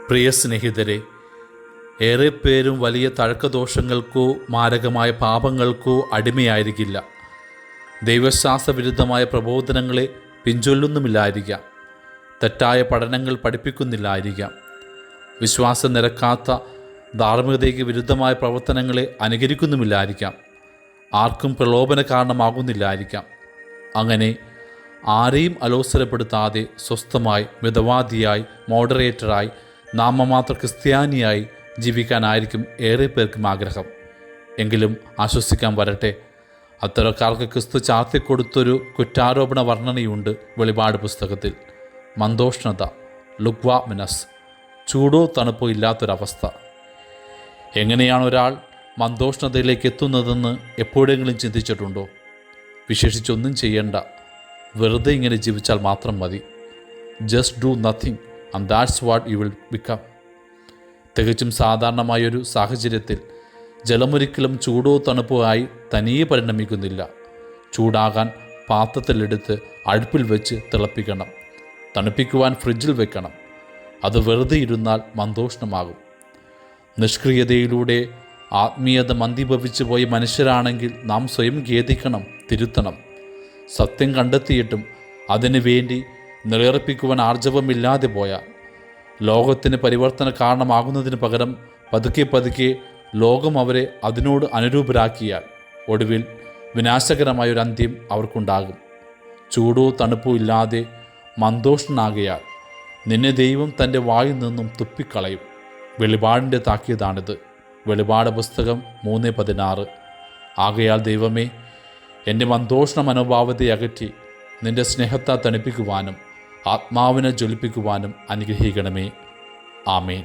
പ്രിയ സ്നേഹിതരെ, ഏറെ പേരും വലിയ തഴക്കദോഷങ്ങൾക്കോ മാരകമായ പാപങ്ങൾക്കോ അടിമയായിരിക്കില്ല. ദൈവശാസ്ത്രവിരുദ്ധമായ പ്രബോധനങ്ങളെ പിൻചൊല്ലുന്നുമില്ലായിരിക്കാം. തെറ്റായ പഠനങ്ങൾ പഠിപ്പിക്കുന്നില്ലായിരിക്കാം. വിശ്വാസം നിരക്കാത്ത ധാർമ്മികതയ്ക്ക് വിരുദ്ധമായ പ്രവർത്തനങ്ങളെ അനുകരിക്കുന്നുമില്ലായിരിക്കാം. ആർക്കും പ്രലോഭന കാരണമാകുന്നില്ലായിരിക്കാം. അങ്ങനെ ആരെയും അലോസരപ്പെടുത്താതെ സ്വസ്ഥമായി, മിതവാദിയായി, മോഡറേറ്ററായി, നാമമാത്ര ക്രിസ്ത്യാനിയായി ജീവിക്കാനായിരിക്കും ഏറെ പേർക്കും ആഗ്രഹം. എങ്കിലും ആശ്വസിക്കാൻ വരട്ടെ, അത്തരക്കാർക്ക് ക്രിസ്തു ചാർത്തിക്കൊടുത്തൊരു കുറ്റാരോപണ വർണ്ണനയുണ്ട് വെളിപാട് പുസ്തകത്തിൽ. മന്ദോഷ്ണത, ലുക്വ മിനസ്, ചൂടോ തണുപ്പോ ഇല്ലാത്തൊരവസ്ഥ. എങ്ങനെയാണ് ഒരാൾ മന്ദോഷ്ണതയിലേക്ക് എത്തുന്നതെന്ന് എപ്പോഴെങ്കിലും ചിന്തിച്ചിട്ടുണ്ടോ? വിശേഷിച്ചൊന്നും ചെയ്യേണ്ട, വെറുതെ ഇങ്ങനെ ജീവിച്ചാൽ മാത്രം മതി. Just do nothing and that's what you will become. തികച്ചും സാധാരണമായൊരു സാഹചര്യത്തിൽ ജലമൊരിക്കലും ചൂടോ തണുപ്പോ ആയി തനിയെ പരിണമിക്കുന്നില്ല. ചൂടാകാൻ പാത്രത്തിലെടുത്ത് അടുപ്പിൽ വെച്ച് തിളപ്പിക്കണം. തണുപ്പിക്കുവാൻ ഫ്രിഡ്ജിൽ വെക്കണം. അത് വെറുതെ ഇരുന്നാൽ മന്ദോഷ്ണമാകും. നിഷ്ക്രിയതയിലൂടെ ആത്മീയത മന്ദീഭവിച്ചു പോയ മനുഷ്യരാണെങ്കിൽ നാം സ്വയം ഖേദിക്കണം, തിരുത്തണം. സത്യം കണ്ടെത്തിയിട്ടും അതിനു വേണ്ടി നിലയുറപ്പിക്കുവാൻ ആർജവമില്ലാതെ പോയാൽ ലോകത്തിന് പരിവർത്തന കാരണമാകുന്നതിന് പകരം പതുക്കെ പതുക്കെ ലോകം അവരെ അതിനോട് അനുരൂപരാക്കിയാൽ ഒടുവിൽ വിനാശകരമായൊരു അന്ത്യം അവർക്കുണ്ടാകും. ചൂടോ തണുപ്പോ ഇല്ലാതെ മന്ദോഷ്ണനാകയാൽ നിന്നെ ദൈവം തൻ്റെ വായിൽ നിന്നും തുപ്പിക്കളയും. വെളിപാടിൻ്റെ താക്കീതാണിത്. വെളിപാട് പുസ്തകം 3:16. ആകയാൽ ദൈവമേ, എൻ്റെ മന്ദോഷ്ണ മനോഭാവത്തെ അകറ്റി നിൻ്റെ സ്നേഹത്താൽ തണുപ്പിക്കുവാനും ആത്മാവിനെ ജ്വലിപ്പിക്കുവാനും അനുഗ്രഹിക്കണമേ. ആമേൻ.